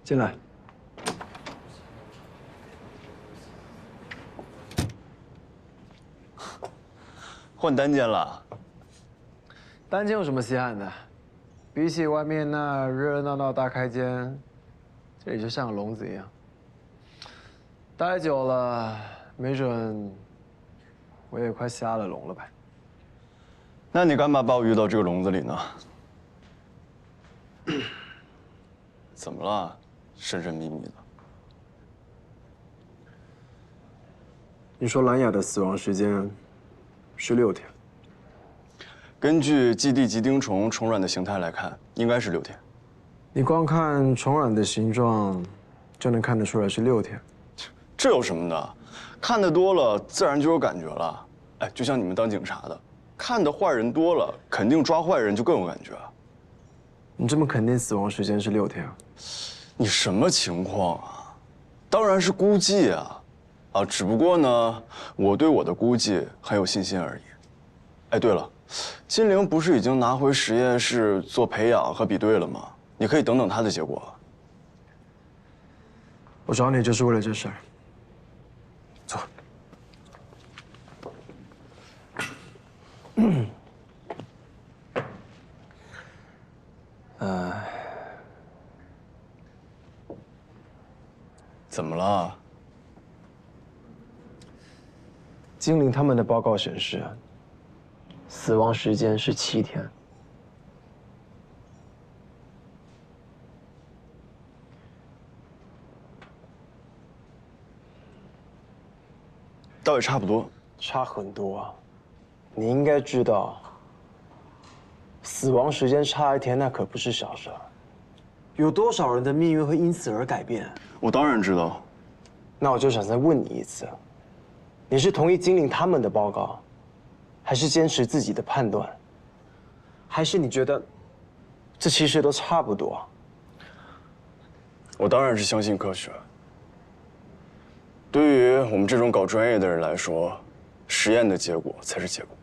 进来。换单间了？单间有什么稀罕的？比起外面那热热闹闹大开间，这里就像个笼子一样。待久了，没准我也快瞎了笼了吧？那你干嘛把我约到这个笼子里呢？怎么了？神神秘秘的。你说蓝雅的死亡时间是6天。根据基地吉丁虫虫卵的形态来看，应该是6天。你光看虫卵的形状，就能看得出来是6天。这有什么的？看得多了，自然就有感觉了。哎，就像你们当警察的，看的坏人多了，肯定抓坏人就更有感觉。你这么肯定死亡时间是6天啊？你什么情况啊？当然是估计啊，只不过呢，我对我的估计很有信心而已。哎，对了，金陵不是已经拿回实验室做培养和比对了吗？你可以等等他的结果。我找你就是为了这事儿。走。怎么了？金陵他们的报告显示，死亡时间是7天。倒也差不多。差很多啊！你应该知道，死亡时间差1天，那可不是小事儿。有多少人的命运会因此而改变？我当然知道。那我就想再问你一次，你是同意金陵他们的报告，还是坚持自己的判断？还是你觉得这其实都差不多？我当然是相信科学。对于我们这种搞专业的人来说，实验的结果才是结果。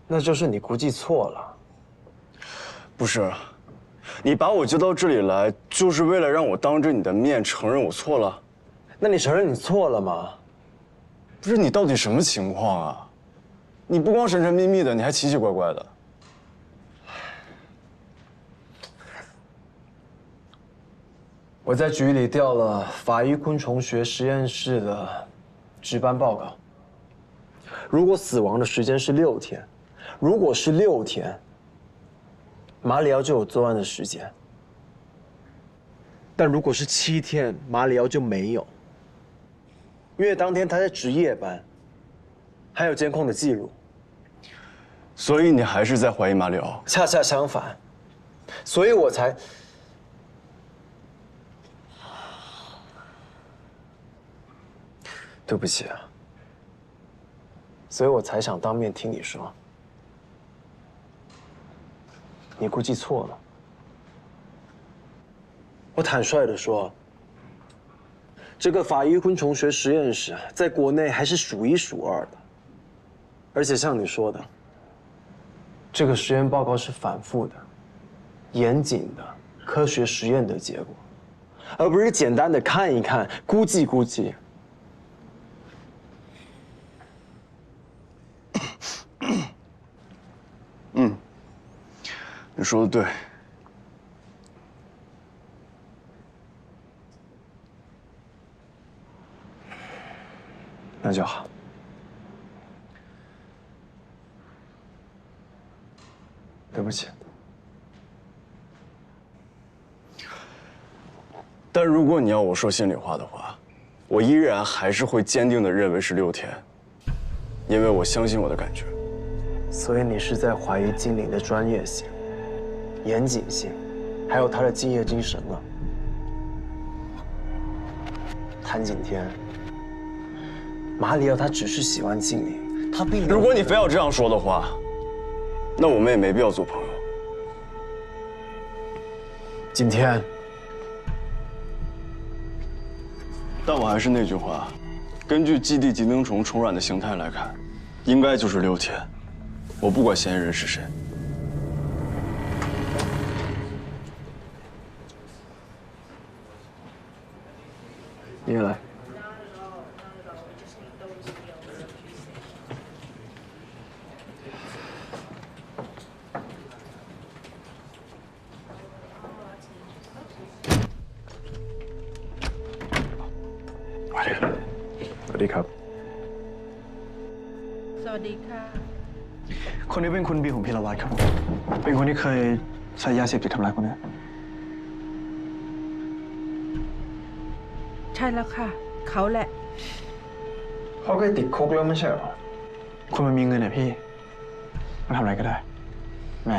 那就是你估计错了。不是，你把我叫到这里来，就是为了让我当着你的面承认我错了？那你承认你错了吗？不是，你到底什么情况啊？你不光神神秘秘的，你还奇奇怪怪的。我在局里调了法医昆虫学实验室的值班报告。如果死亡的时间是6天，如果是6天，马里奥就有作案的时间。但如果是7天，马里奥就没有，因为当天他在值夜班，还有监控的记录。所以你还是在怀疑马里奥？恰恰相反，所以我才……对不起啊，所以我才想当面听你说，你估计错了。我坦率地说，这个法医昆虫学实验室在国内还是数1数2的，而且像你说的，这个实验报告是反复的、严谨的科学实验的结果，而不是简单的看一看、估计估计。你说的对。那就好。对不起。但如果你要我说心里话的话，我依然还是会坚定地认为是6天，因为我相信我的感觉。所以你是在怀疑金陵的专业性、严谨性，还有他的敬业精神了。谭景天，马里奥他只是喜欢金陵，他并没有。如果你非要这样说的话，那我们也没必要做朋友。景天，但我还是那句话，根据基地吉丁虫虫卵的形态来看，应该就是6天。我不管嫌疑人是谁。你也来。สวัสดีครับ สวัสดีค่ะ คนนี้เป็นคุณบีของพิรวัตรครับ เป็นคนที่เคยใช้ยาเสพติดทำร้ายคนนี้ ใช่แล้วค่ะ เขาแหละ เขาเคยติดคุกแล้วไม่ใช่เหรอ คนมันมีเงินเนี่ยพี่มันทำอะไรก็ได้แหม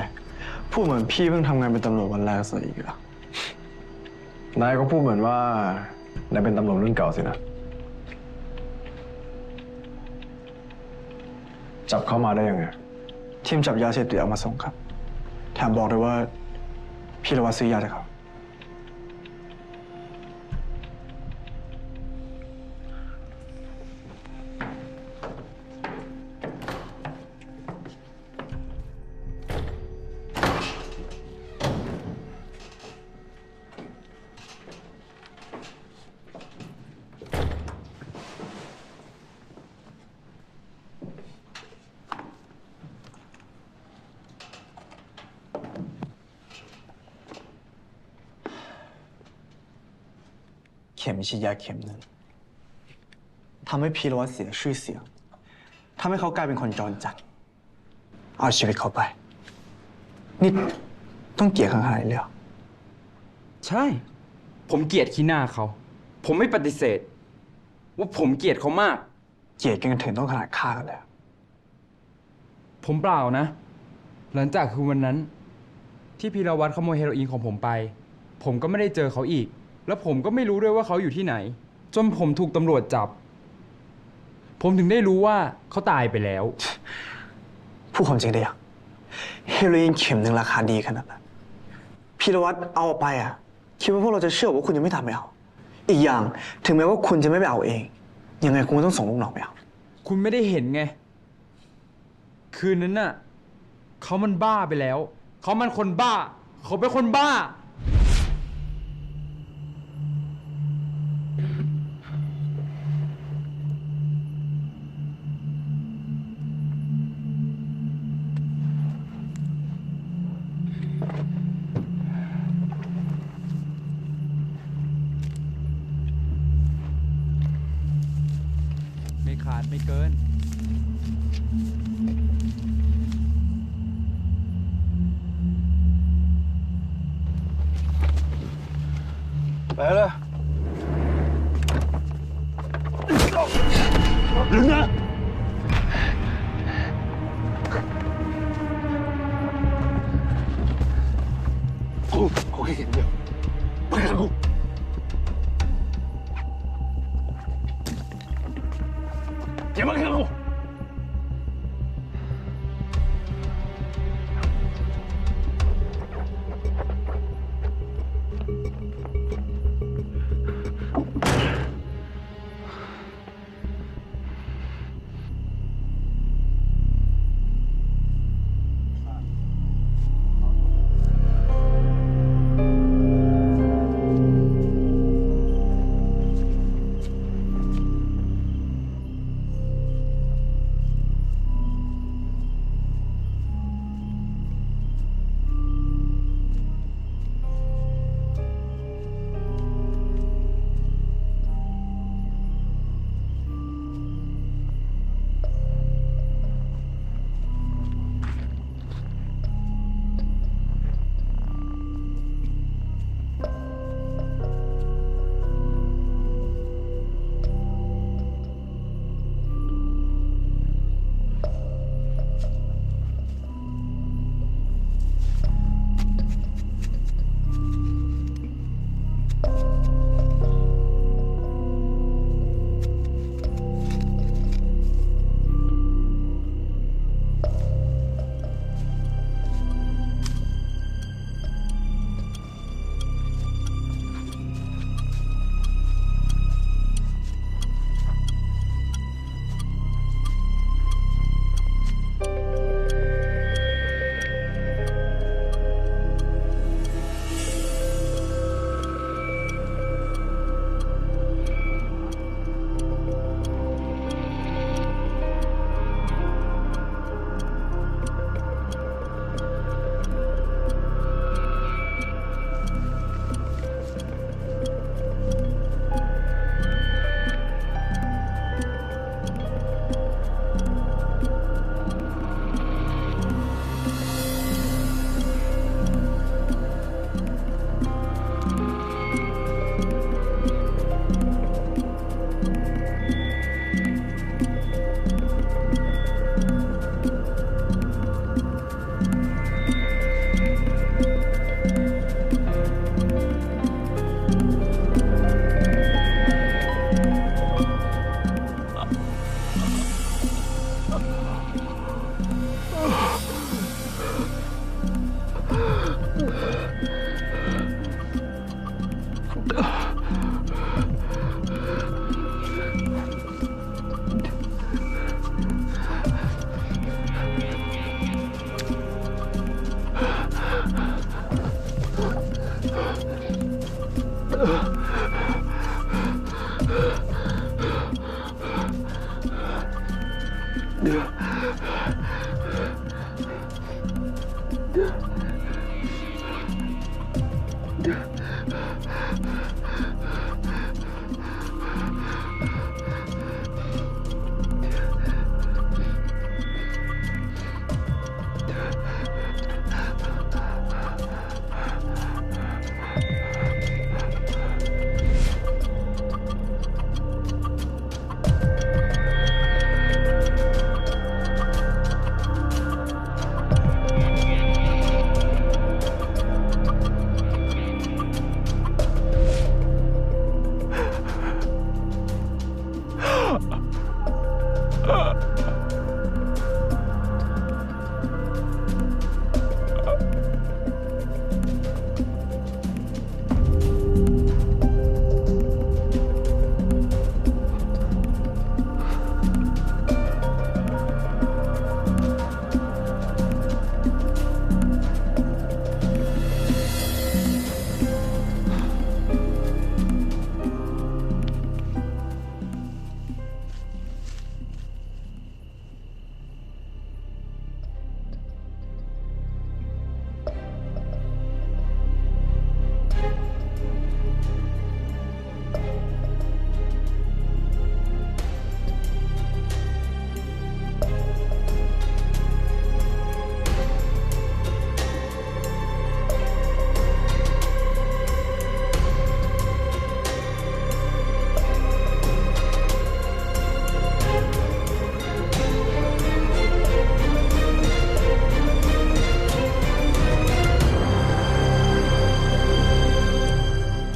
พูดเหมือนพี่เพิ่งทำงานเป็นตำรวจวันแรกซะอีกอะ นายก็พูดเหมือนว่านายเป็นตำรวจรุ่นเก่าสินะ จับเขามาได้ยังไง ทีมจับยาเสพติดเอามาส่งครับแถมบอกด้วยว่าพิรวัตรซื้อยาจากเขา เข็มฉีดยาเข็มหนึ่งทำให้พีรวัตรเสียชื่อเสียงทำให้เขากลายเป็นคนจรจัดเอาชีวิตเขาไปนี่ต้องเกลียดขนาดไหนเลยเหรอ ใช่ ผมเกลียดขี้หน้าเขา ผมไม่ปฏิเสธ ว่าผมเกลียดเขามาก เกลียดกันถึงต้องขนาดฆ่ากันเลยเหรอ ผมเปล่านะ หลังจากคืนวันนั้น ที่พีรวัตรขโมยเฮโรอีนของผมไป ผมก็ไม่ได้เจอเขาอีก แล้วผมก็ไม่รู้ด้วยว่าเขาอยู่ที่ไหน จนผมถูกตำรวจจับ ผมถึงได้รู้ว่าเขาตายไปแล้ว พูดความจริงได้ยังเฮโรอีนเข็มหนึ่งราคาดีขนาดนั้นพีรวัตรเอาไปอ่ะคิดว่าพวกเราจะเชื่อว่าคุณยังไม่ทำไม่เอาอีกอย่างถึงแม้ว่าคุณจะไม่ไปเอาเองยังไงคุณก็ต้องส่งลูกน้องไปเอา คุณไม่ได้เห็นไง คืนนั้นน่ะเขามันบ้าไปแล้ว เขามันคนบ้า เขาเป็นคนบ้า พ ไม่ขาดไม่เกิน 来了，人呢？我给你掉，快点给我！解放开我！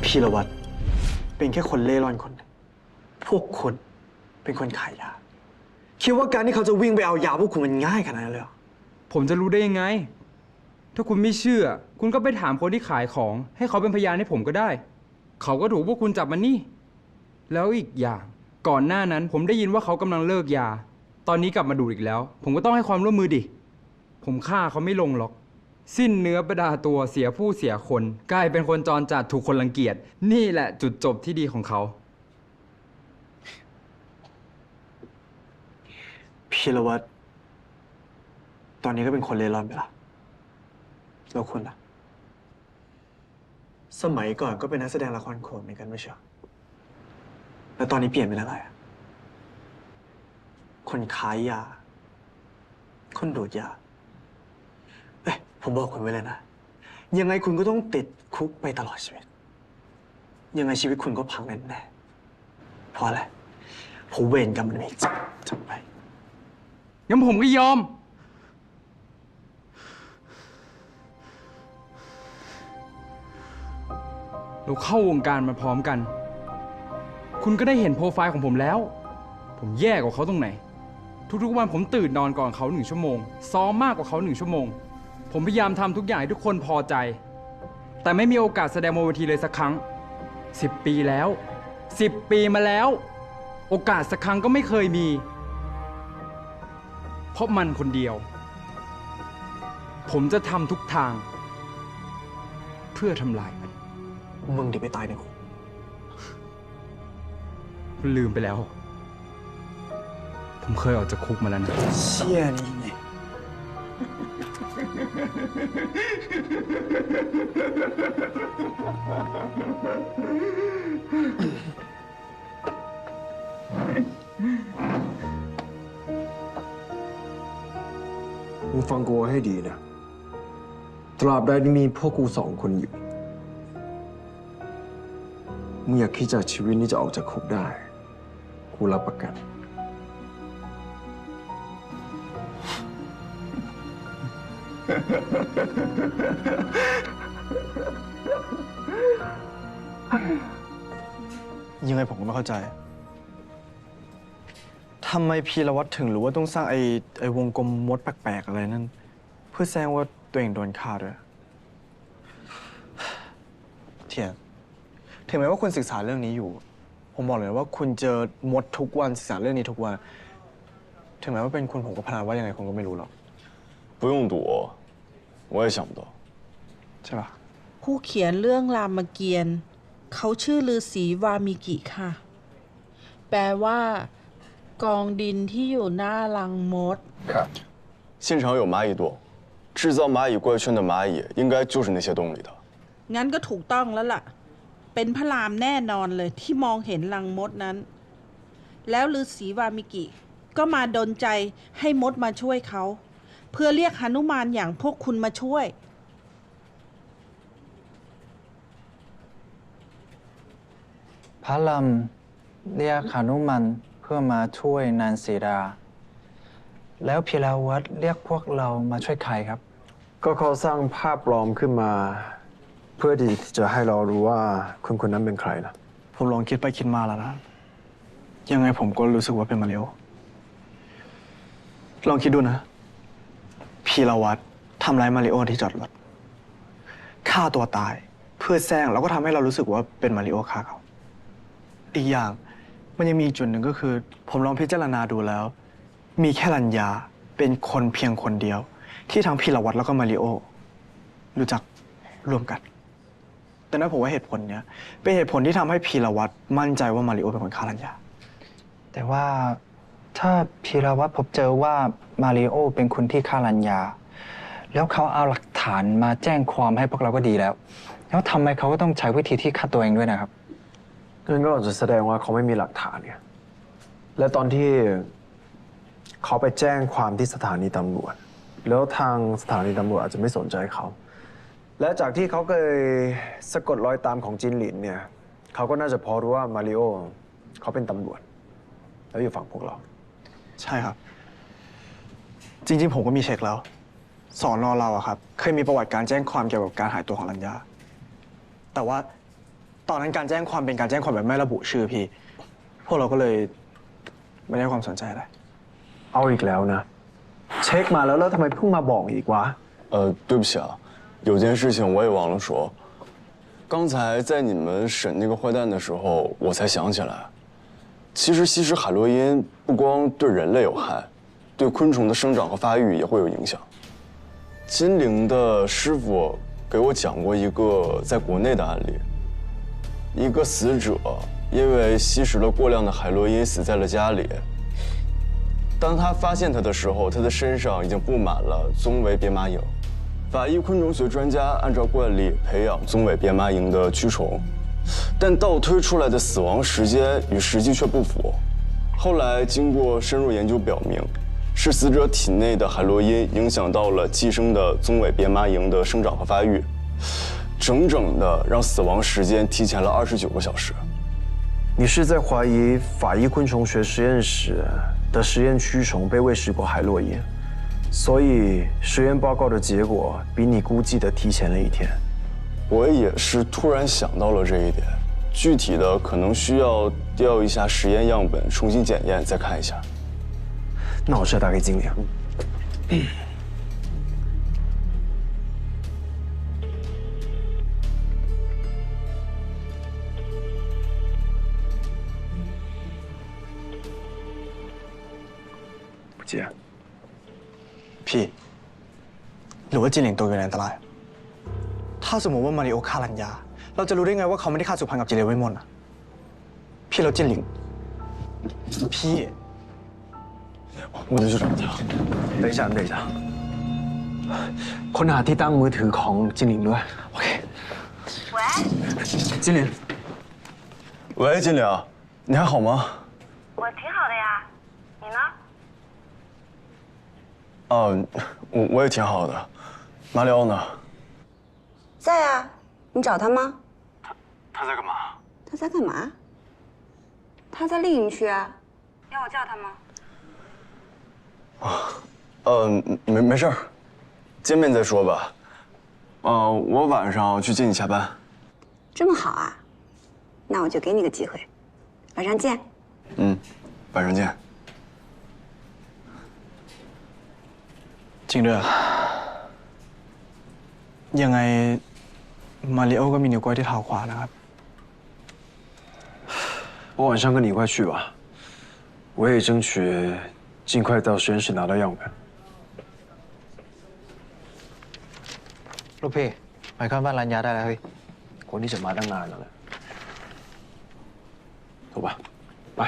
พีรวัตรเป็นแค่คนเล่ร่อนคนหนึ่งพวกคุณเป็นคนขายยา คิดว่าการที่เขาจะวิ่งไปเอายาพวกคุณมันง่ายขนาดนั้นเลยเหรอ ผมจะรู้ได้ยังไง ถ้าคุณไม่เชื่อ คุณก็ไปถามคนที่ขายของ ให้เขาเป็นพยานให้ผมก็ได้ เขาก็ถูกพวกคุณจับมานี่ แล้วอีกอย่าง ก่อนหน้านั้นผมได้ยินว่าเขากำลังเลิกยา ตอนนี้กลับมาดูดอีกแล้ว ผมก็ต้องให้ความร่วมมือดิ ผมฆ่าเขาไม่ลงหรอก สิ้นเนื้อประดาตัวเสียผู้เสียคน กลายเป็นคนจรจัดถูกคนรังเกียจ นี่แหละจุดจบที่ดีของเขา พีรวัตรตอนนี้ก็เป็นคนเล่ร่อนไปละแล้วคุณล่ะ สมัยก่อนก็เป็นนักแสดงละครโขนเหมือนกันไม่ใช่เหรอแล้วตอนนี้เปลี่ยนเป็นอะไรอะคนขายยา คนดูดยา ผมบอกคุณไว้เลยนะ ยังไงคุณก็ต้องติดคุกไปตลอดชีวิต ยังไงชีวิตคุณก็พังแน่ๆเพราะอะไรเพราะเวรกรรมมันมีจบไป งั้นผมก็ยอม เราเข้าวงการมาพร้อมกัน คุณก็ได้เห็นโปรไฟล์ของผมแล้ว ผมแย่กว่าเขาตรงไหน ทุกๆวันผมตื่นนอนก่อนเขา1 ชั่วโมง ซ้อมมากกว่าเขา1 ชั่วโมง ผมพยายามทำทุกอย่างให้ทุกคนพอใจ แต่ไม่มีโอกาสแสดงบนเวทีเลยสักครั้ง 10 ปีแล้ว 10 ปีมาแล้ว โอกาสสักครั้งก็ไม่เคยมี เพราะมันคนเดียว ผมจะทำทุกทาง เพื่อทำลายมัน มึงเดี๋ยวไปตายในคุก คุณลืมไปแล้ว ผมเคยออกจากคุกมาแล้วนะ เชี่ยนี่ไง มึงฟังกูให้ดีนะ ตราบใดที่มีพวกกู2 คนอยู่ มึงอยากคิดจากชีวิตนี้จะออกจากคุกได้ กูรับประกัน ยังไงผมก็ไม่เข้าใจ ทำไมพีรวัตรถึงรู้ว่าต้องสร้างไอ้วงกลมมดแปลกๆอะไรนั่น เพื่อแสดงว่าตัวเองโดนฆ่าด้วย เทียน ถึงแม้ว่าคุณศึกษาเรื่องนี้อยู่ ผมบอกเลยว่าคุณเจอมดทุกวันศึกษาเรื่องนี้ทุกวัน ถึงแม้ว่าเป็นคุณผมก็พนันว่ายังไงคุณก็ไม่รู้หรอก 不用赌，我也想不到。 ใช่ปะ ผู้เขียนเรื่องรามเกียรติ์เขาชื่อฤาษีวามิกิค่ะ แปลว่า กองดินที่อยู่หน้ารังมด 现场有蚂蚁洞，制造蚂蚁怪圈的蚂蚁应该就是那些洞里的。 งั้นก็ถูกต้องแล้วล่ะ เป็นพระรามแน่นอนเลยที่มองเห็นรังมดนั้น แล้วฤาษีวามิกิก็มาดลใจให้มดมาช่วยเขา เพื่อเรียกหนุมานอย่างพวกคุณมาช่วย พระลำเรียกหนุมานเพื่อมาช่วยนางสีดา แล้วพีรวัตรเรียกพวกเรามาช่วยใครครับ ก็เขาสร้างภาพปลอมขึ้นมา เพื่อที่จะให้เรารู้ว่าคนคนนั้นเป็นใครนะ ผมลองคิดไปคิดมาแล้วนะ ยังไงผมก็รู้สึกว่าเป็นมาริโอ ลองคิดดูนะ พีรวัตรทำร้ายมาริโอที่จอดรถฆ่าตัวตาย เพื่อแซงแล้วก็ทำให้เรารู้สึกว่าเป็นมาริโอฆ่าเขา อีกอย่างมันยังมีอีกจุดหนึ่งก็คือ ผมลองพิจารณาดูแล้ว มีแค่รัญญาเป็นคนเพียงคนเดียว ที่ทั้งพีรวัตรแล้วก็มาริโอรู้จักร่วมกัน แต่นั้นผมว่าเหตุผลเนี้ยเป็นเหตุผลที่ทำให้พีรวัตรมั่นใจว่ามาริโอเป็นคนฆ่ารัญญา แต่ว่าถ้าพีรวัตรพบเจอว่ามาริโอเป็นคนที่ฆ่ารัญญา แล้วเขาเอาหลักฐานมาแจ้งความให้พวกเราก็ดีแล้ว แล้วทำไมเขาก็ต้องใช้วิธีที่ฆ่าตัวเองด้วยนะครับ นั่นก็อาจจะแสดงว่าเขาไม่มีหลักฐานไงและตอนที่เขาไปแจ้งความที่สถานีตำรวจ แล้วทางสถานีตำรวจอาจจะไม่สนใจเขา และจากที่เขาเคยสะกดรอยตามของจินหลินเนี่ยเขาก็น่าจะพอรู้ว่ามาริโอเขาเป็นตำรวจ แล้วอยู่ฝั่งพวกเรา ใช่ครับ จริงๆ ผมก็มีเช็คแล้ว สอนอเราอะครับ เคยมีประวัติการแจ้งความเกี่ยวกับการหายตัวของรัญญา แต่ว่า ตอนนั้นการแจ้งความเป็นการแจ้งความแบบไม่ระบุชื่อพี่ พวกเราก็เลยไม่ได้ความสนใจอะไร เอาอีกแล้วนะ เช็คมาแล้วทำไมเพิ่งมาบอกอีกวะ对不起啊，有件事情我也忘了说。刚才在你们审那个坏蛋的时候，我才想起来，其实吸食海洛因不光对人类有害，对昆虫的生长和发育也会有影响。金陵的师傅给我讲过一个在国内的案例，一个死者因为吸食了过量的海洛因死在了家里。当他发现他的时候，他的身上已经布满了棕尾扁马蝇。法医昆虫学专家按照惯例培养棕尾扁马蝇的蛆虫，但倒推出来的死亡时间与实际却不符。后来经过深入研究表明，是死者体内的海洛因影响到了寄生的棕尾扁马蝇的生长和发育，整整的让死亡时间提前了29个小时。你是在怀疑法医昆虫学实验室的实验蛆虫被喂食过海洛因，所以实验报告的结果比你估计的提前了1天。我也是突然想到了这一点，具体的可能需要调一下实验样本，重新检验再看一下。那我是打给经理。不接。พี่หรือว่าจินหลิงตัวอยู่ในอันตรายถ้าสมมติว่ามาริโอฆ่ารัญญาเราจะรู้ได้ไงว่าเขาไม่ได้ฆ่าสุพรรณกับจิเลไว้มนต์อ่ะพี่แล้วจินหลิงพี่我得去找他。等一下，等一下，ค้นหาที่ตั้งมือถือของจินหลิงด้วยโอเค喂จินหลิง喂，金玲，你还好吗？我挺好的呀，你呢？我也挺好的。马里奥呢？在啊，你找他吗？他在干嘛？他在干嘛？他在丽营区啊，要我叫他吗？没事儿，见面再说吧。我晚上去接你下班。这么好啊，那我就给你个机会，晚上见。晚上见。จริงด้วยยังไงมาริโอก็มีนิ้วก้อยที่เท้าขวานะครับ我晚上跟你一块去吧，我也争取尽快到实验室拿到样本。 ลูกพี่หมายความว่ารัญญาได้แล้วเฮ้ย คนที่จะมาตั้งนานแล้วแหละ走吧，ไป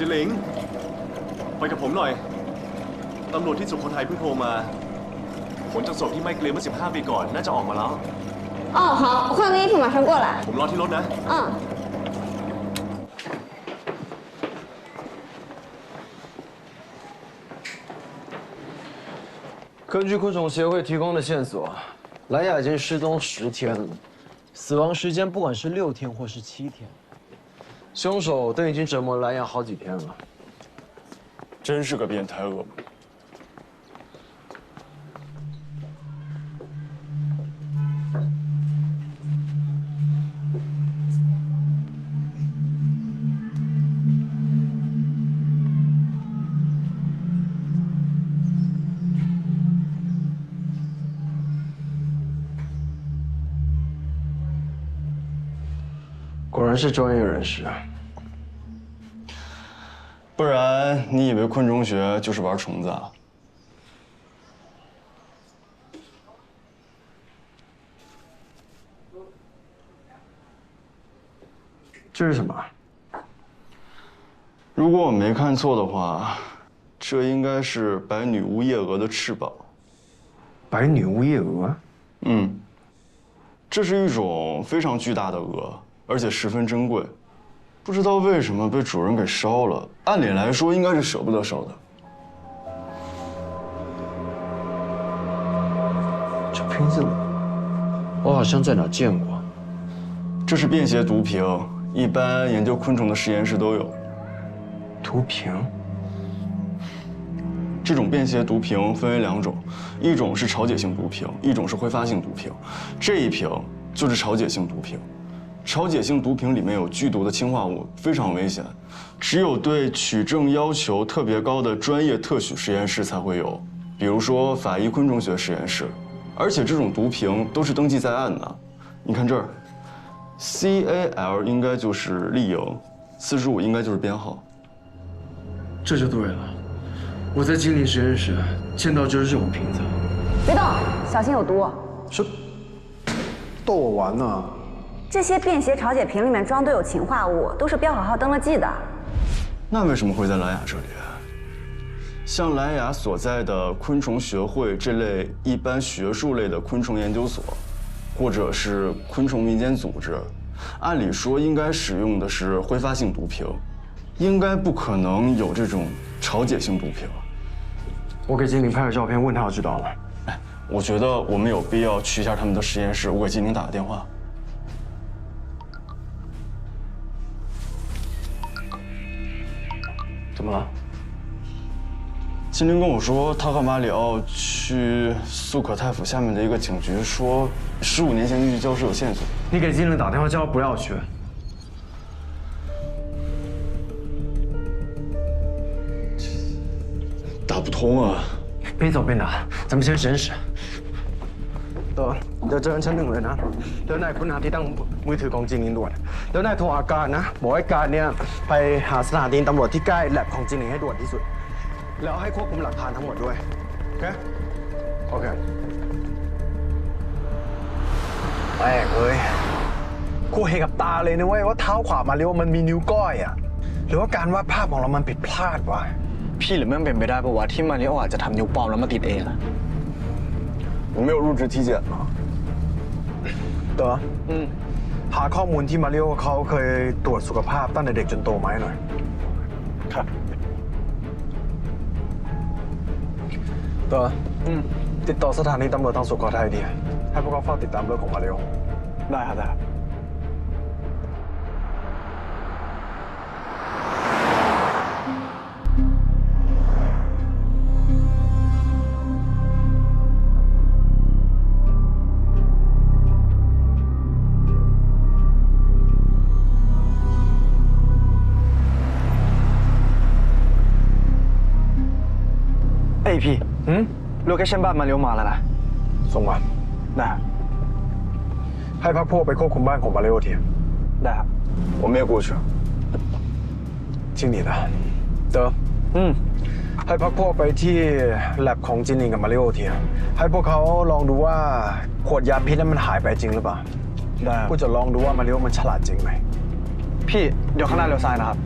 จินหลิงไปกับผมหน่อย ตำรวจที่สุโขทัยเพิ่งโทรมา ผลจากศพที่ไม่เกลียเมื่อ15 ปีก่อนน่าจะออกมาแล้ว 哦，好，我换个衣服，马上过来。 ผมรอที่รถนะ 嗯。根据昆虫协会提供的线索，蓝雅已经失踪10天了，死亡时间不管是6天或是7天，凶手都已经折磨蓝雅好几天了。真是个变态恶魔。果然是专业人士啊！不然你以为昆虫学就是玩虫子啊？这是什么？如果我没看错的话，这应该是白女巫夜蛾的翅膀。白女巫夜蛾？这是一种非常巨大的蛾，而且十分珍贵。不知道为什么被主人给烧了，按理来说应该是舍不得烧的。这瓶子我好像在哪见过。这是便携毒瓶，一般研究昆虫的实验室都有。毒瓶？这种便携毒瓶分为2种，一种是潮解性毒瓶，一种是挥发性毒瓶。这一瓶就是潮解性毒瓶。潮解性毒瓶里面有剧毒的氰化物，非常危险，只有对取证要求特别高的专业特许实验室才会有，比如说法医昆虫学实验室。而且这种毒瓶都是登记在案的，你看这儿 ，CAL 应该就是丽莹，45应该就是编号。这就对了，我在金陵实验室见到就是这种瓶子。别动，小心有毒。是逗我玩呢？这些便携潮解瓶里面装都有氰化物，都是标好号登了记的。那为什么会在莱雅这里？像莱雅所在的昆虫学会这类一般学术类的昆虫研究所，或者是昆虫民间组织，按理说应该使用的是挥发性毒瓶，应该不可能有这种潮解性毒瓶。我给金陵拍了照片，问他就知道了。哎，我觉得我们有必要去一下他们的实验室，我给金陵打个电话。怎么了？金陵跟我说，他和马里奥去素可泰府下面的一个警局，说15年前那具教师有线索。你给金陵打电话叫他不要去。打不通啊！边走边打，咱们先实验室。เดี๋ยวเจอกันชั้น1เลยนะแล้วนายค้นหาที่ตั้งมือถือของจีนิงด่วนแล้วนายโทรหาการนะบอกให้การเนี่ยไปหาสถานีตำรวจที่ใกล้แลบของจีนิงให้ด่วนที่สุดแล้วให้ควบคุมหลักฐานทั้งหมดด้วยโอเคโอเคแม่งเอ้ยกูเห็นกับตาเลยนะเว้ยว่าเท้าขวามาเรียกว่ามันมีนิ้วก้อยอ่ะหรือว่าการวาดภาพของเรามันผิดพลาดวะพี่หรือมันเป็นไปได้ปะวะที่มาริโออาจจะทำนิ้วปลอมแล้วมาติดเองอะ我没有入职体检呢。เต๋อหาข้อมูลที่มาริโอเขาเคยตรวจสุขภาพตั้งแต่เด็กจนโตมาให้หน่อยครับเต๋อติดต่อสถานีตำรวจทางสุโขทัยดีให้พวกเขาเฝ้าติดตามเรื่องของมาริโอได้ครับได้ครับเอ้ยพี่โลเคชั่นบ้านมาริโอมาแล้วนะ ส่งมา ได้ครับ ให้พักพวกไปควบคุมบ้านของมาริโอที ได้ครับ我们也过去。听你的เต๋อให้พักพวกไปที่แลบของจินนิงกับมาริโอทีให้พวกเขาลองดูว่าขวดยาพิษนั้นมันหายไปจริงหรือเปล่า ได้ครับ กูจะลองดูว่ามาริโอมันฉลาดจริงไหม พี่เดี๋ยวข้างหน้าเลี้ยวซ้ายนะครับ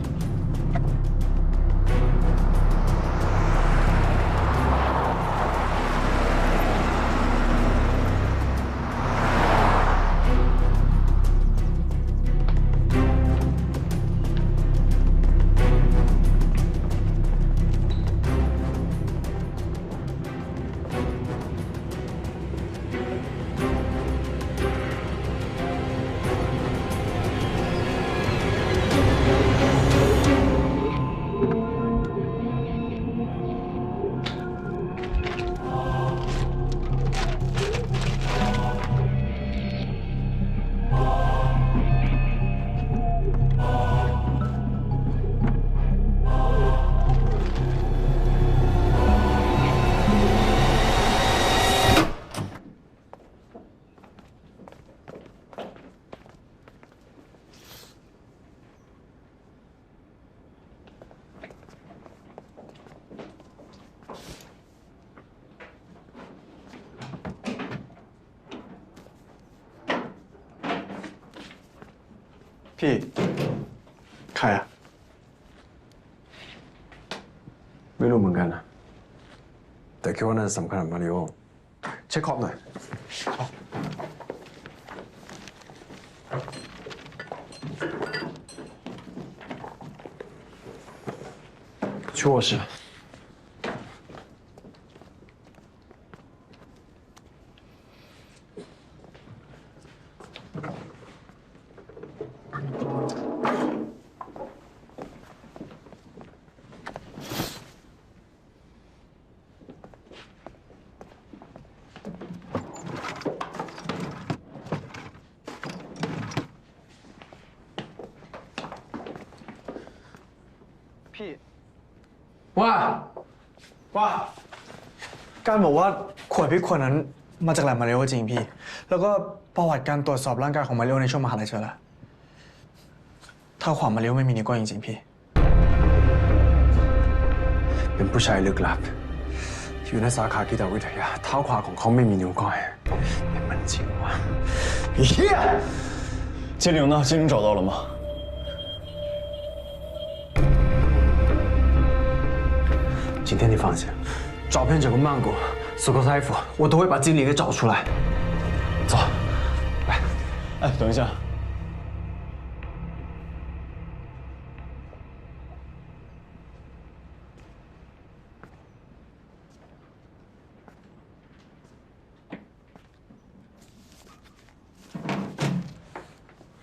พี่ใครอะไม่รู้เหมือนกันนะแต่คิดว่าน่าจะสำคัญกับมาริโอเช็คขอบหน่อย去卧室。พี่ ว่า การบอกว่าขวดพริกขวดนั้นมาจากแหลมมาริโอจริงพี่ แล้วก็ประวัติการตรวจสอบร่างกายของมาริโอในช่วงมหาลัยเจอแล้วถ้าขวานมาริโอไม่มีนิ้วก้อยจริงๆพี่ เป็นผู้ชายลึกลับอยู่ในสาขากีตวิทยาเท้าขวาของเขาไม่มีนิ้วก้อยเป็นมันจริงวะเฮีย金玲呢？金玲找到了吗？今天你放心，照片整个曼谷、苏克泰府，我都会把经理给找出来。走，来。哎，等一下。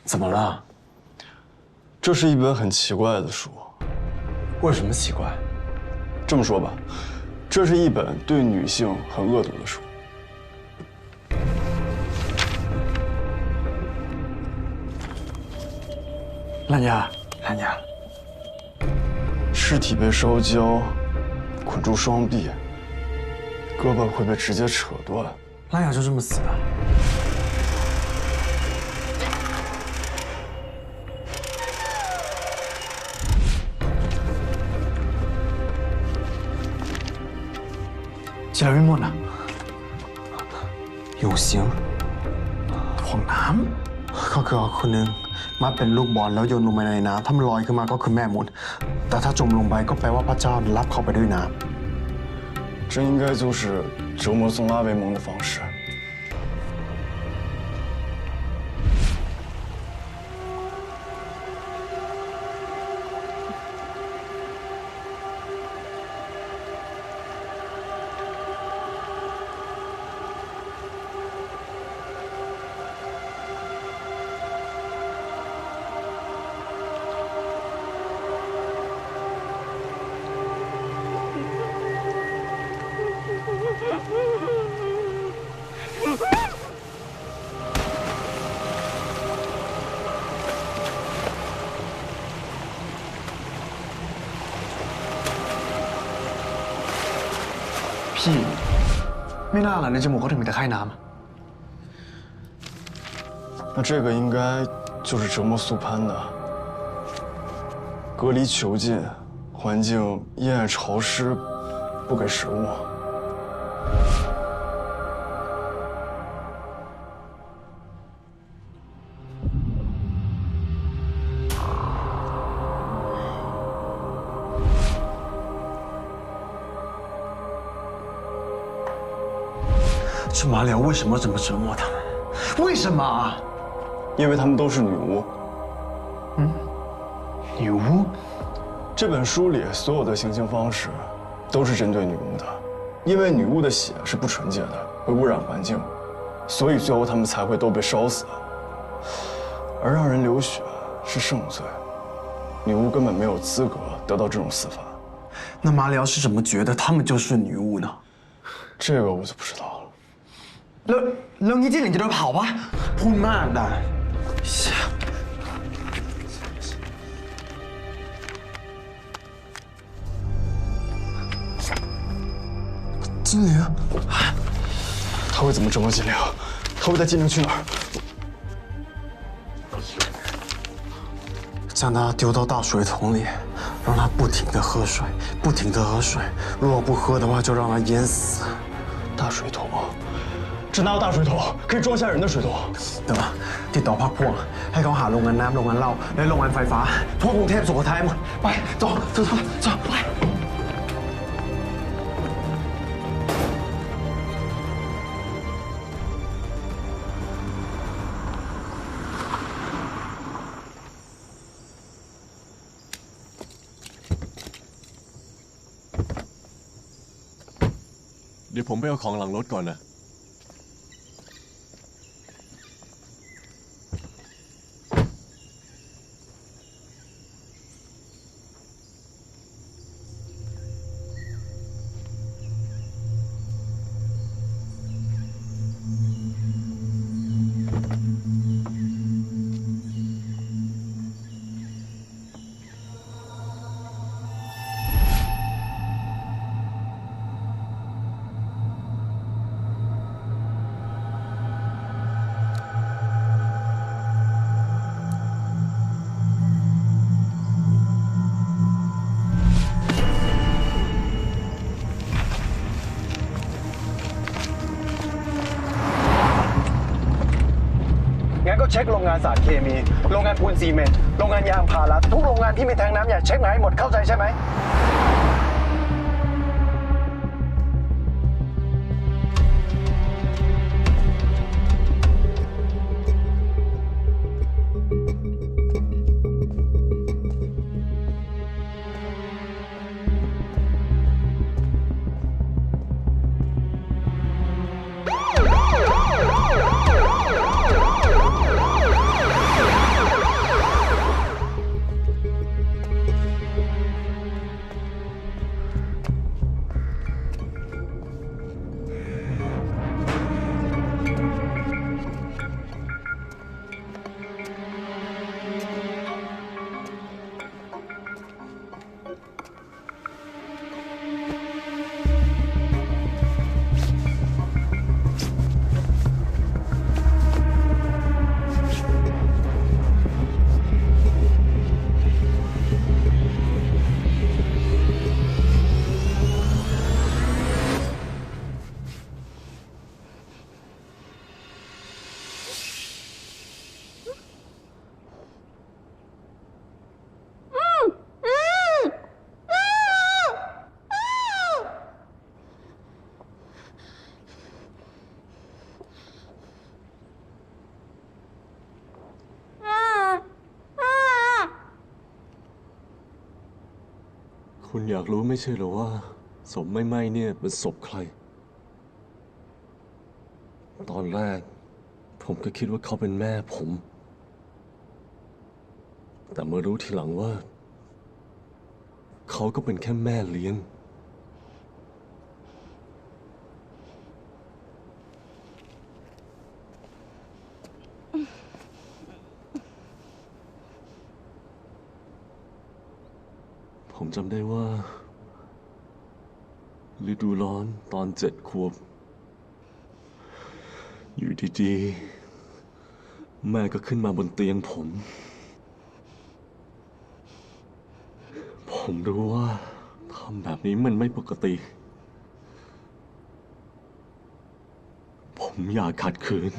怎么了？这是一本很奇怪的书。为什么奇怪？这么说吧，这是一本对女性很恶毒的书。蓝牙，尸体被烧焦，捆住双臂，胳膊会被直接扯断。蓝雅就这么死的？จิรวิมลอะอยู่เสียงถ่วงน้ำก็คือเอาคนหนึ่งมาเป็นลูกบอลแล้วโยนลงไปในน้ำถ้ามันลอยขึ้นมาก็คือแม่มดแต่ถ้าจมลงไปก็แปลว่าพระเจ้ารับเขาไปด้วยน้ำ这应该就是折磨宋拉维蒙的方式。พี่ไม่น่าหรอกในจมูกเขาถึงมีแต่ไข้น้ำ那这个应该就是折磨素攀的，隔离囚禁，环境阴暗潮湿，不给食物。这马里奥为什么这么折磨他们？为什么啊？因为他们都是女巫。女巫？这本书里所有的行刑方式都是针对女巫的，因为女巫的血是不纯洁的，会污染环境，所以最后他们才会都被烧死。而让人流血是圣罪，女巫根本没有资格得到这种司法。那马里奥是怎么觉得他们就是女巫呢？这个我就不知道了。แล้วงี้ที่หลิงจะโดนเผาปะพูดมากได้精灵，他会怎么折磨精灵？他会带精灵去哪儿？将他丢到大水桶里，让他不停地喝水，不停地喝水。如果不喝的话，就让他淹死。大水桶，这哪有大水桶？可以装下人的水桶。เดี๋ยวติดต่อพรรคพวกให้เขาหาโรงงานน้ำโรงงานเหล้าและโรงงานไฟฟ้าทั่วกรุงเทพสุโขทัยหมดไป走ไปเดี๋ยวผมไปเอาของหลังรถก่อนนะ ช็คโรงงานสารเคมี โรงงานปูนซีเมนต์ โรงงานยางพาราทุกโรงงานที่มีแทงน้ำใหญ่เช็คมาให้หมดเข้าใจใช่ไหมคุณอยากรู้ไม่ใช่เหรอว่าศพไม่ไหม้เนี่ยเป็นศพใคร ตอนแรกผมก็คิดว่าเขาเป็นแม่ผม แต่มารู้ทีหลังว่า เขาก็เป็นแค่แม่เลี้ยง ผมจำได้ว่าฤดูร้อนตอน7 ขวบ อยู่ดีๆแม่ก็ขึ้นมาบนเตียงผม ผมรู้ว่าทำแบบนี้มันไม่ปกติ ผมอยากขัดขืน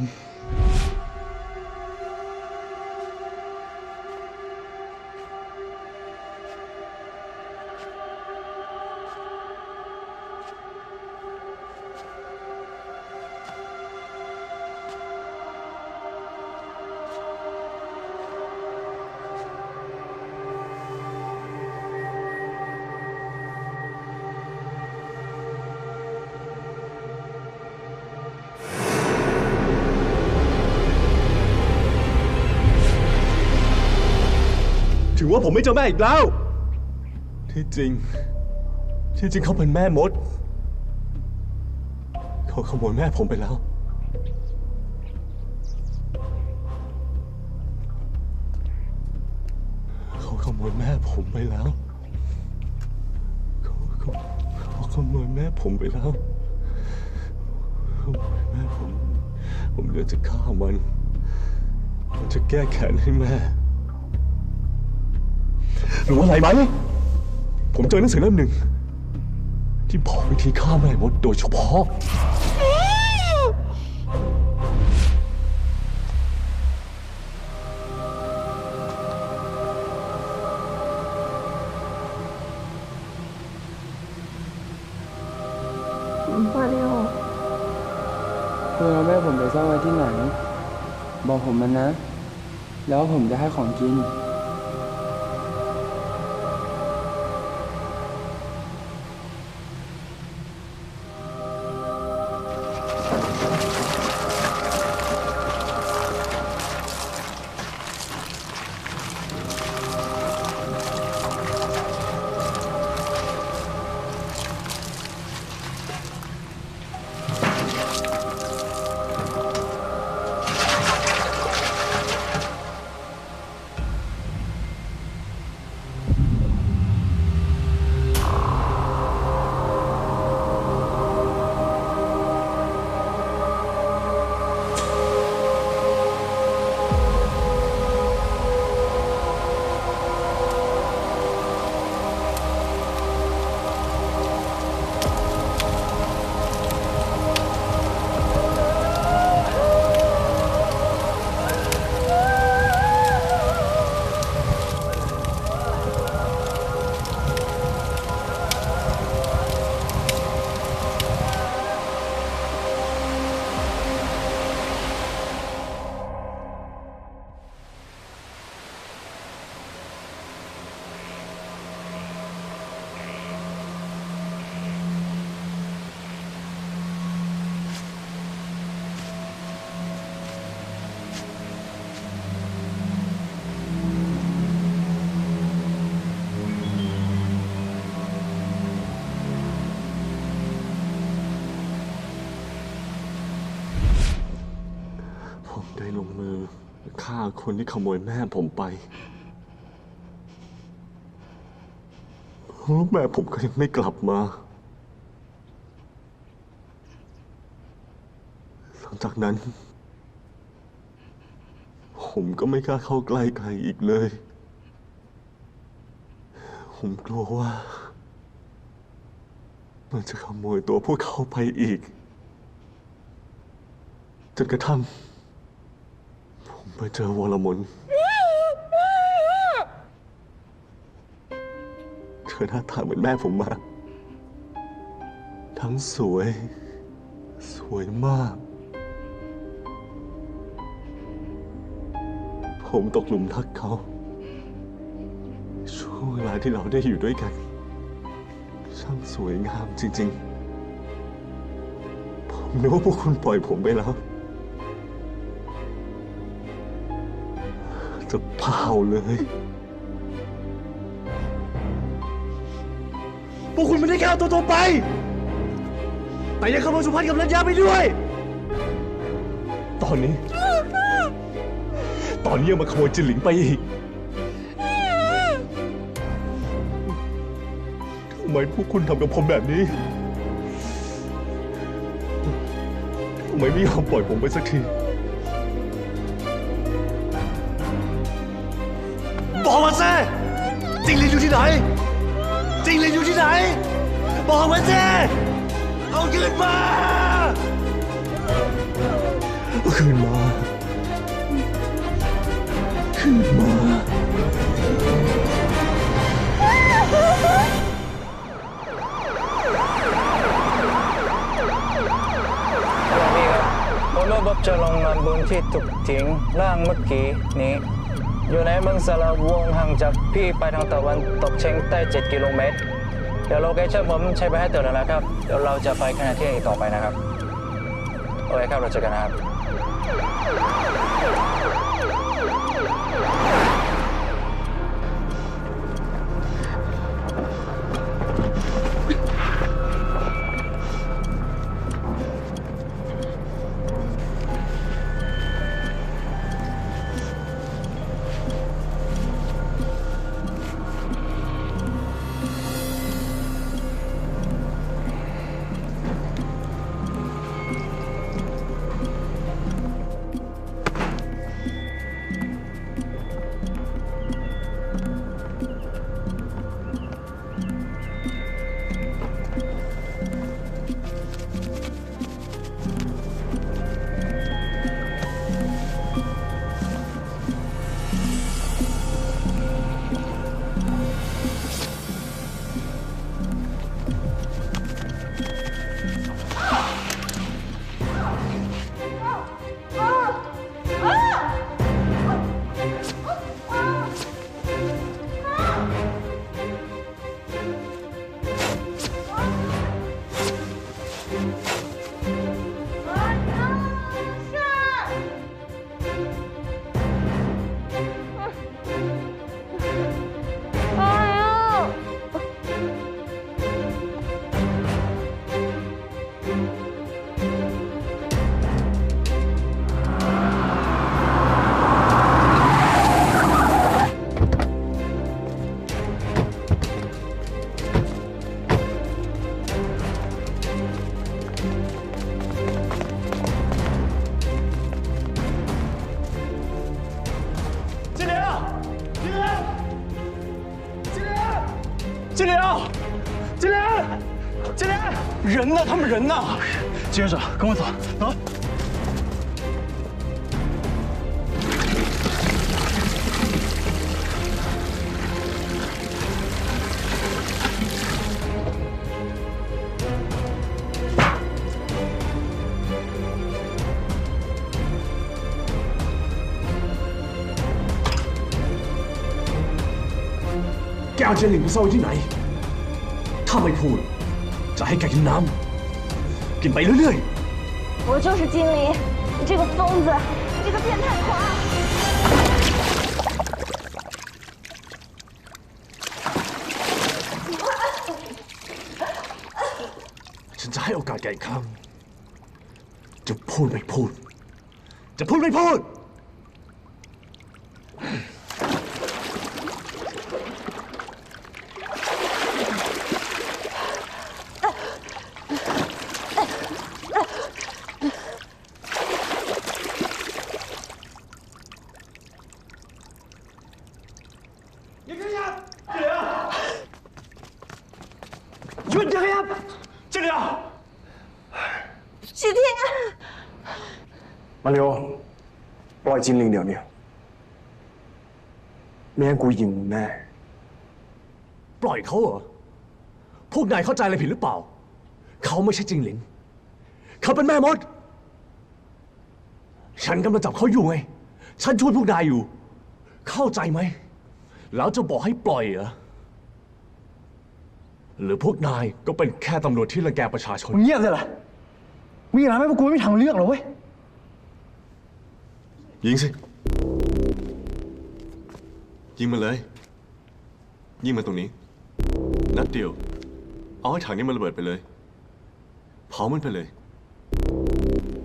ถือว่าผมไม่เจอแม่อีกแล้ว ที่จริงเขาเป็นแม่มด เขาขโมยแม่ผมไปแล้ว เขาขโมยแม่ผมไปแล้ว เขาขโมยแม่ผมไปแล้วขโมยแม่ผมเลือกจะฆ่ามันจะแก้แค้นให้แม่รู้อะไรไหม ผมเจอหนังสือเล่มหนึ่งที่บอกวิธีฆ่าแม่มดโดยเฉพาะ มาเร็ว คุณเอาแม่ผมไปซ่อนไว้ที่ไหน บอกผมมันนะ แล้วผมจะให้ของกิน งมือฆ่าคนที่ขโมยแม่ผมไปแล้วแม่ผมก็ยังไม่กลับมาหลังจากนั้น ผมก็ไม่กล้าเข้าใกล้ใครอีกเลย ผมกลัวว่ามันจะขโมยตัวพวกเขาไปอีกจนกระทั่งผมไปเจอวรมนเธอหน้าตาเหมือนแม่ผมมากทั้งสวยมาก ผมตกหลุมรักเขาช่วงเวลาที่เราได้อยู่ด้วยกันช่างสวยงามจริงๆผมนึกว่าพวกคุณปล่อยผมไปแล้วจะเปล่าเลยพวกคุณไม่ได้แค่เอาตัวไปแต่ยังขโมยสุพัฒน์กับรัญญาไปด้วยตอนนี้ยังมาขโมยจินหลิงไปอีกทำไมพวกคุณทำกับผมแบบนี้ทำไมไม่ยอมปล่อยผมไปสักทีบอกมาสิจิงหลิงอยู่ที่ไหนจิงหลิงอยู่ที่ไหนบอกมาสิเอาคืนมาเอาคืนมาผมระบบจะลงงานบุญที่ถูกทิ้งร่างเมื่อกี้นี้อยู่ในเมืองสระวงห่างจากพี่ไปทางตะวันตกเฉียงใต้7 กิโลเมตรเดี๋ยวโลเคชั่นผมใช้ไปให้เตือนแล้วนะครับเดี๋ยวเราจะไปขณะที่ต่อไปนะครับโอเคครับเราเจอกันนะครับ人呢？他们人呢？接着跟我走，走。แก้วเจนหลิงไปซ่อนที่ไหนถ้าไม่พูดจะให้แกกินน้ำกินไปเรื่อยๆ我就是精灵，你这个疯子，你这个变态狂！ฉันจะให้โอกาสแกอีกครั้งจะพูดไม่พูดจะพูดไม่พูด หยุดนะครับจินเหลียว许天，มาเร็วปล่อยจินหลิงเดี๋ยวนี้ไม่งั้นกูยิงมึงแน่ ปล่อยเขาเหรอ พวกนายเข้าใจอะไรผิดหรือเปล่า เขาไม่ใช่จิงหลิน เขาเป็นแม่มด ฉันกำลังจับเขาอยู่ไง ฉันช่วยพวกนายอยู่ เข้าใจไหม แล้วจะบอกให้ปล่อยเหรอ หรือพวกนายก็เป็นแค่ตำรวจที่รังแกประชาชน มึงเงียบเลยล่ะมีอะไรไหมพวกกูไม่มีทางเลือกหรอกเว้ย ยิงสิ ยิงมาเลย ยิงมาตรงนี้ นัดเดียว เอาให้ถังนี้มันระเบิดไปเลย เผามันไปเลย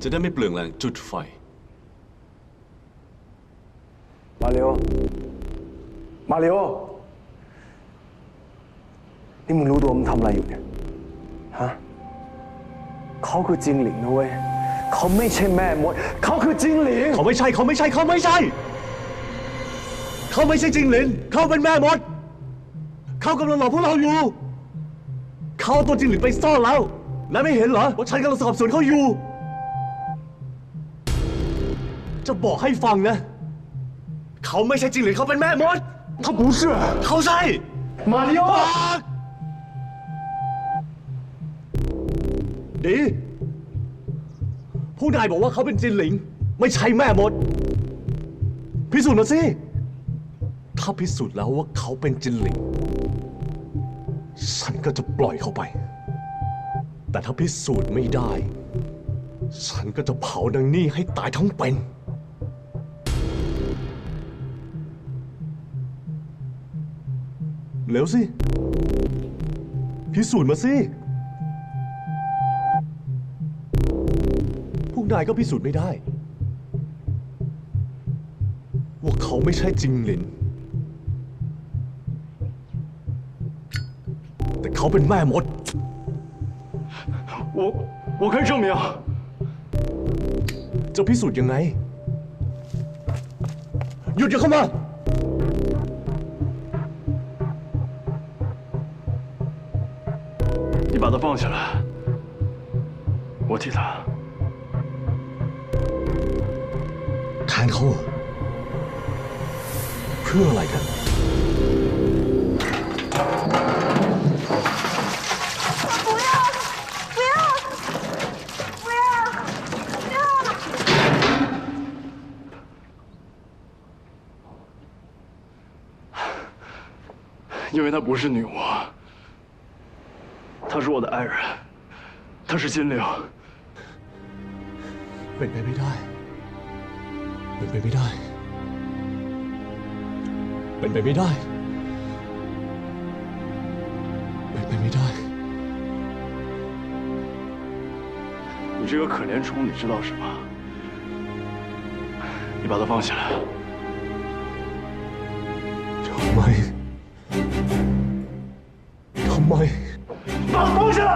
จะได้ไม่เปลืองแรงจุดไฟ มาเร็วมาเร็วนี่มึงรู้ตัวมึงทำอะไรอยู่เนี่ย ฮะ เขาคือจิงหลิงนะเว้ย เขาไม่ใช่แม่มด เขาคือจิงหลิง เขาไม่ใช่ เขาไม่ใช่ เขาไม่ใช่ เขาไม่ใช่จิงหลิน เขาเป็นแม่มด เขากำลังหลอกพวกเราอยู่ เขาเอาตัวจิงหลินไปซ่อนแล้วนายไม่เห็นเหรอว่าฉันกำลังสอบสวนเขาอยู่ จะบอกให้ฟังนะ เขาไม่ใช่จิงหลิน เขาเป็นแม่มด他不是เขาใช่มาริโอดีผู้นายบอกว่าเขาเป็นจินหลิง ไม่ใช่แม่มด พิสูจน์มาสิ ถ้าพิสูจน์แล้วว่าเขาเป็นจินหลิง ฉันก็จะปล่อยเขาไป แต่ถ้าพิสูจน์ไม่ได้ ฉันก็จะเผานางนี่ให้ตายทั้งเป็น เร็วสิ พิสูจน์มาสิ พวกนายก็พิสูจน์ไม่ได้ ว่าเขาไม่ใช่จิงหลิน แต่เขาเป็นแม่มด我可以证明จะพิสูจน์ยังไง หยุดอย่าเข้ามา你把他放下来，我替他。แทนเขาเหรอเพื่ออะไรกัน 不要，不要，不要，不要！因为她不是女巫，她是我的爱人，她是金灵。เป็นไปไม่ได้ เป็นไปไม่ได้ เป็นไปไม่ได้ เป็นไปไม่ได้ 你这个可怜虫，你知道什么？你把它放下来。ทำไม ทำไม 把它放下来！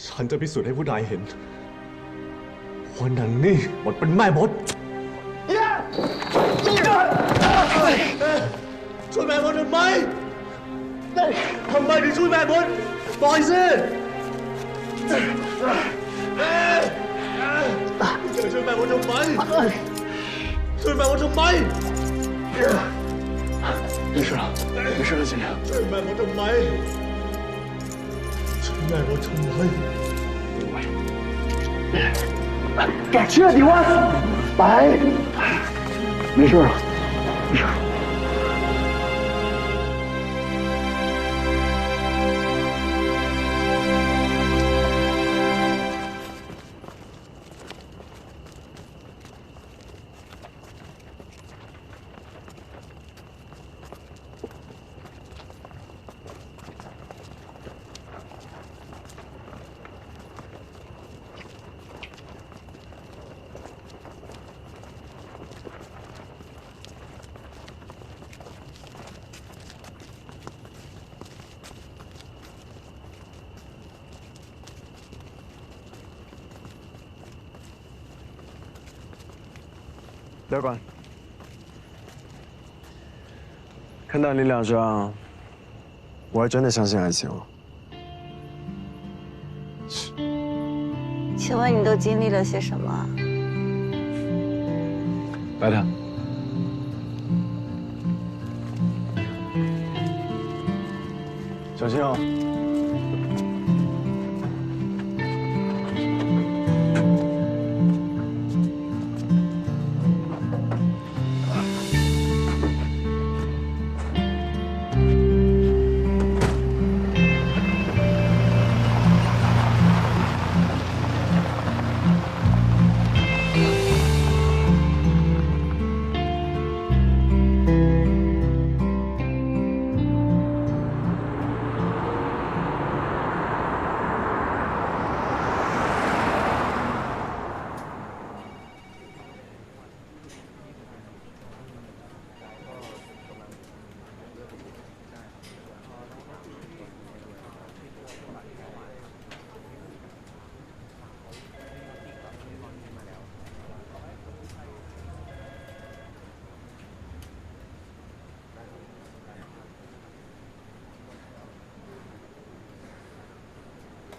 ฉันจะพิสูจน์ให้ผู้นายเห็นว่านางนี่มันเป็นแม่มด ช่วยแม่มดทำไม ทำไมถึงช่วยแม่มดปล่อยสิจะช่วยแม่มดทำไม ช่วยแม่มดทำไม 没事了，没事了，金灵。 ช่วยแม่มดทำไม ช่วยแม่มดทำไม 敢去啊，李万！来，没事了，没事了。เดี๋ยวก่อน看到你脸上，我还真的相信爱情了。请问你都经历了些什么？白塔，小心啊！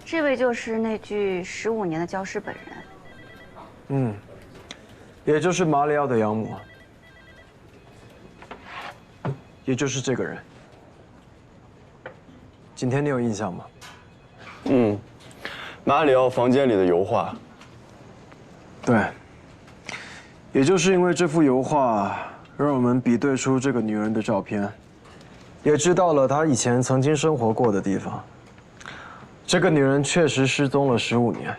这位就是那具15年的焦尸本人。嗯，也就是马里奥的养母，也就是这个人。景天，你有印象吗？嗯，马里奥房间里的油画。对，也就是因为这幅油画，让我们比对出这个女人的照片，也知道了她以前曾经生活过的地方。这个女人确实失踪了15年，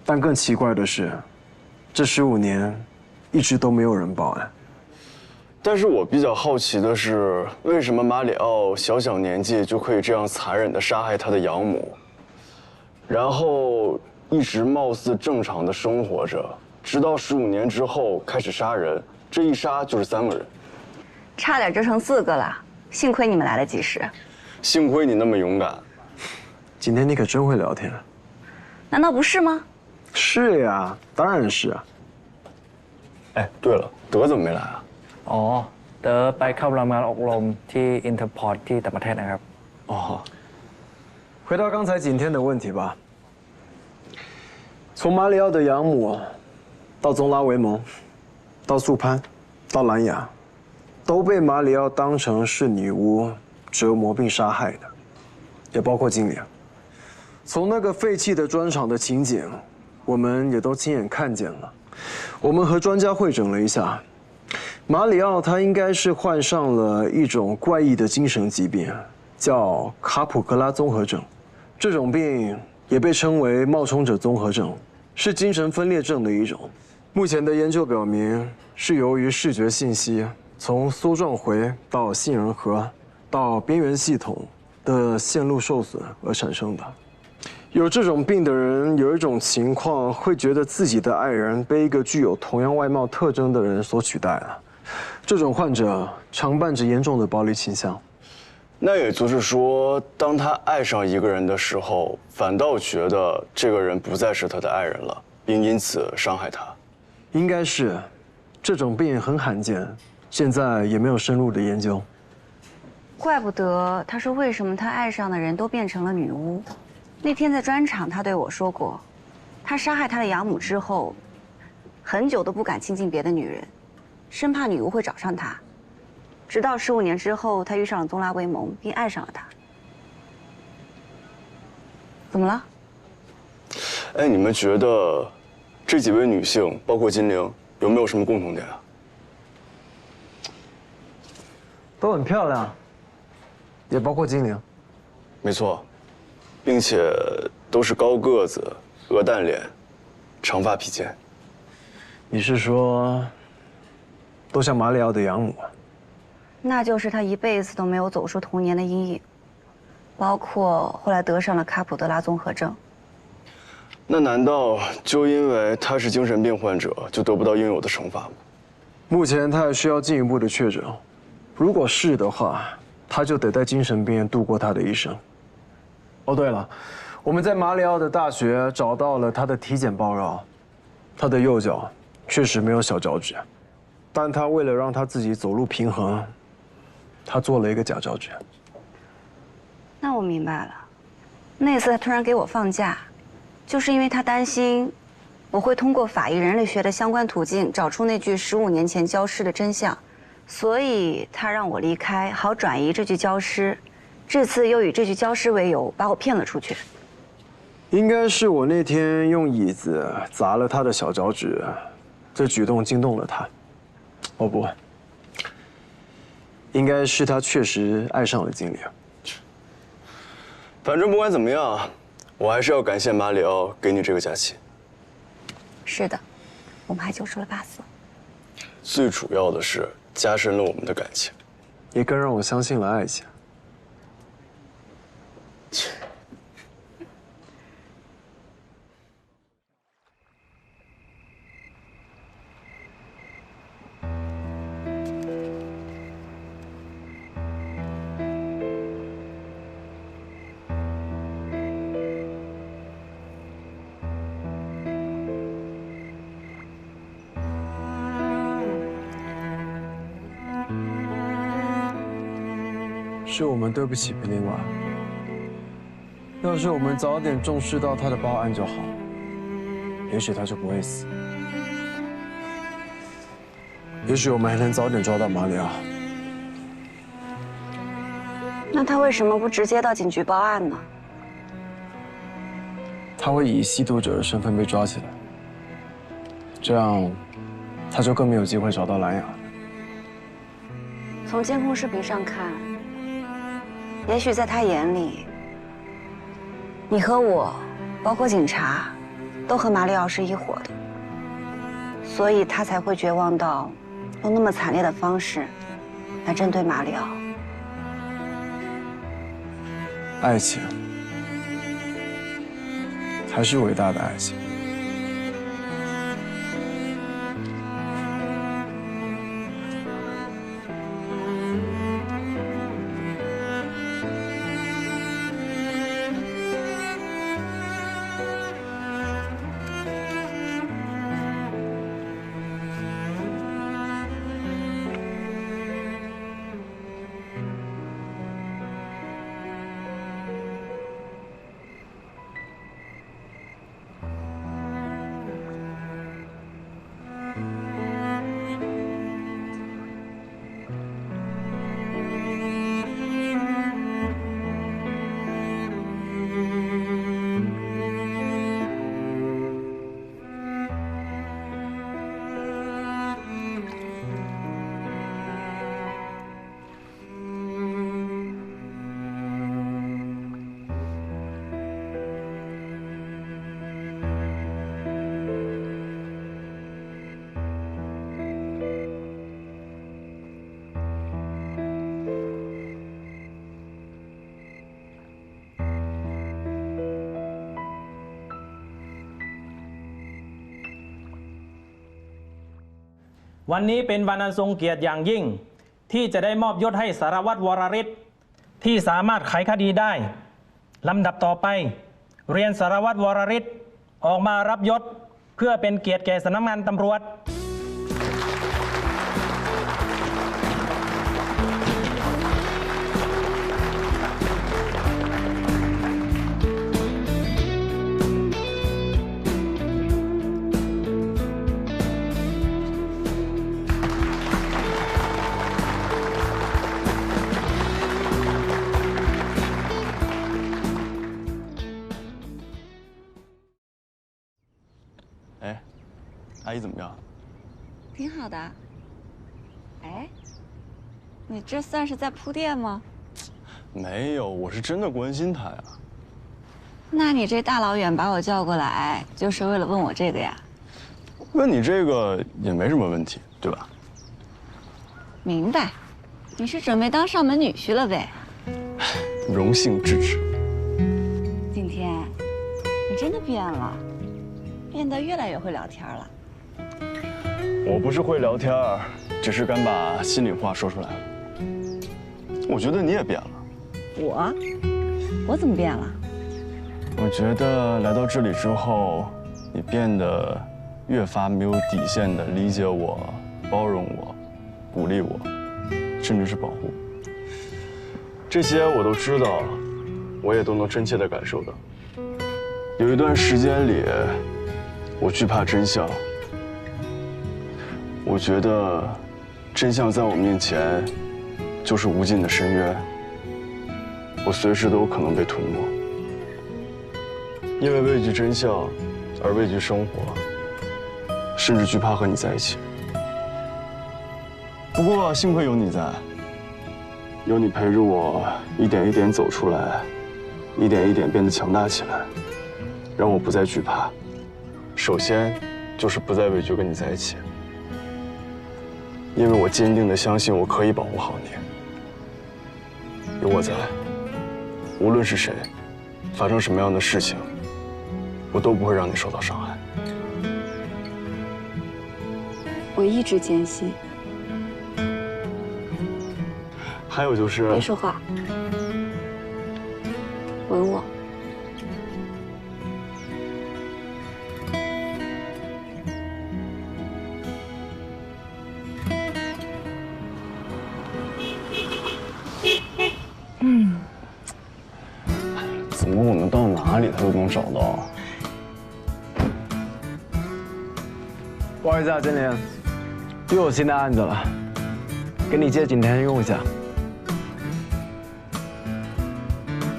但更奇怪的是，这15年一直都没有人报案。但是我比较好奇的是，为什么马里奥小年纪就可以这样残忍地杀害他的养母，然后一直貌似正常的生活着，直到15年之后开始杀人，这一杀就是3个人，差点就成4个了，幸亏你们来得及时。幸亏你那么勇敢。今天你可真会聊天，难道不是吗？是呀，当然是啊。哎，对了，德怎么没来啊？ อ๋อเต๋อไปเข้ารับการอบรมที่อินเตอร์พอร์ตที่ต่างประเทศนะครับ 哦，回到刚才景天的问题吧。从马里奥的养母，到宗拉维蒙，到素攀，到兰雅，都被马里奥当成是女巫折磨并杀害的，也包括精灵。从那个废弃的砖厂的情景，我们也都亲眼看见了。我们和专家会诊了一下，马里奥他应该是患上了一种怪异的精神疾病，叫卡普格拉综合症。这种病也被称为冒充者综合症，是精神分裂症的一种。目前的研究表明，是由于视觉信息从梭状回到杏仁核到边缘系统的线路受损而产生的。有这种病的人有一种情况，会觉得自己的爱人被一个具有同样外貌特征的人所取代了。这种患者常伴着严重的暴力倾向。那也就是说，当他爱上一个人的时候，反倒觉得这个人不再是他的爱人了，并因此伤害他。应该是，这种病很罕见，现在也没有深入的研究。怪不得他说为什么他爱上的人都变成了女巫。那天在砖厂，他对我说过，他杀害他的养母之后，很久都不敢亲近别的女人，生怕女巫会找上他。直到15年之后，他遇上了宗拉维蒙，并爱上了她。怎么了？哎，你们觉得这几位女性，包括金陵，有没有什么共同点啊？都很漂亮，也包括精灵。没错。并且都是高个子、鹅蛋脸、长发披肩。你是说，都像马里奥的养母？那就是他一辈子都没有走出童年的阴影，包括后来得上了卡普德拉综合症。那难道就因为他是精神病患者，就得不到应有的惩罚吗？目前他还需要进一步的确诊，如果是的话，他就得在精神病院度过他的一生。哦，对了，我们在马里奥的大学找到了他的体检报告，他的右脚确实没有小脚趾，但他为了让他自己走路平衡，他做了一个假招纸。那我明白了，那次他突然给我放假，就是因为他担心我会通过法医人类学的相关途径找出那具15年前焦尸的真相，所以他让我离开，好转移这具焦尸。这次又以这具焦尸为由把我骗了出去。应该是我那天用椅子砸了他的小脚趾，这举动惊动了他。哦不，应该是他确实爱上了精灵。反正不管怎么样，我还是要感谢马里奥给你这个假期。是的，我们还揪出了8死。最主要的是加深了我们的感情，也更让我相信了爱情。是我们对不起佩林瓦。要是我们早点重视到他的报案就好，也许他就不会死。也许我们还能早点抓到马里奥。那他为什么不直接到警局报案呢？他会以吸毒者的身份被抓起来，这样他就更没有机会找到蓝雅。从监控视频上看，也许在他眼里，你和我，包括警察，都和马里奥是一伙的，所以他才会绝望到用那么惨烈的方式来针对马里奥。爱情，还是伟大的爱情。วันนี้เป็นวันอันทรงเกียรติอย่างยิ่งที่จะได้มอบยศให้สารวัตรวรริศที่สามารถไขคดีได้ลำดับต่อไปเรียนสารวัตรวรริศออกมารับยศเพื่อเป็นเกียรติแก่สำนักงานตำรวจ哎，阿姨怎么样？挺好的。哎，你这算是在铺垫吗？没有，我是真的关心她呀。那你这大老远把我叫过来，就是为了问我这个呀？问你这个也没什么问题，对吧？明白，你是准备当上门女婿了呗？荣幸支持。景天，你真的变了，变得越来越会聊天了。我不是会聊天，只是敢把心里话说出来了。我觉得你也变了。我怎么变了？我觉得来到这里之后，你变得越发没有底线的理解我、包容我、鼓励我，甚至是保护我。这些我都知道，我也都能真切地感受到。有一段时间里，我惧怕真相，我觉得真相在我面前就是无尽的深渊，我随时都有可能被吞没。因为畏惧真相而畏惧生活，甚至惧怕和你在一起。不过幸亏有你在，有你陪着我一点一点走出来，一点一点变得强大起来，让我不再惧怕。首先就是不再畏惧跟你在一起，因为我坚定地相信我可以保护好你。有我在，无论是谁，发生什么样的事情，我都不会让你受到伤害。我一直坚信。还有就是，别说话，吻我。怎么我们到哪里他都能找到？不好意思啊，经理，又有新的案子了，给你借几天用一下。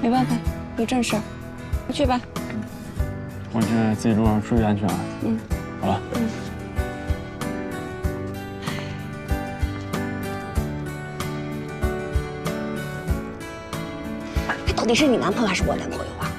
没办法，有正事儿，回去吧。回去自己路上注意安全。嗯，好了。他到底是你男朋友还是我男朋友啊？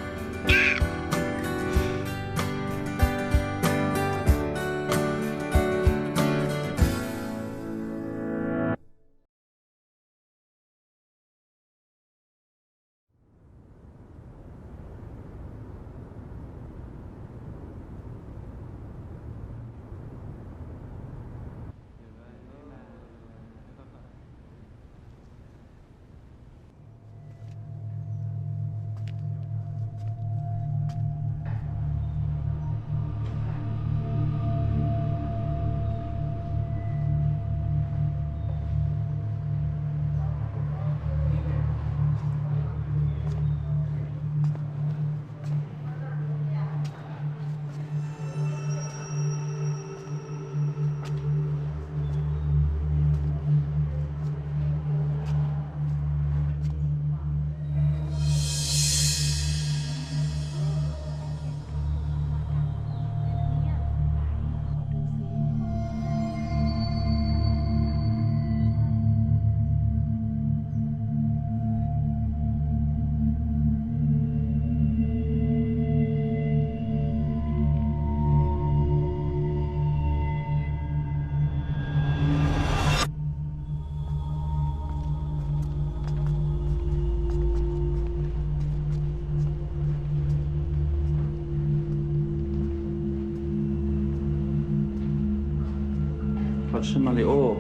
我是马里奥。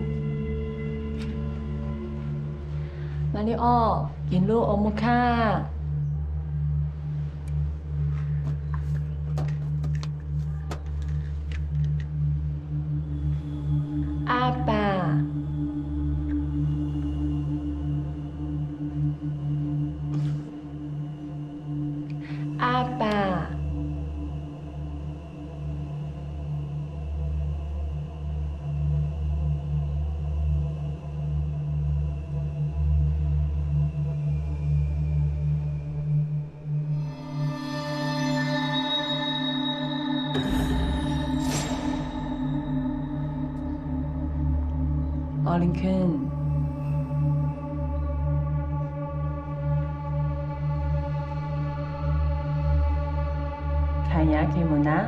มาริโอกินลูกอมค่ะอาปากอาปากออลิงเคนขายาเคโมนะ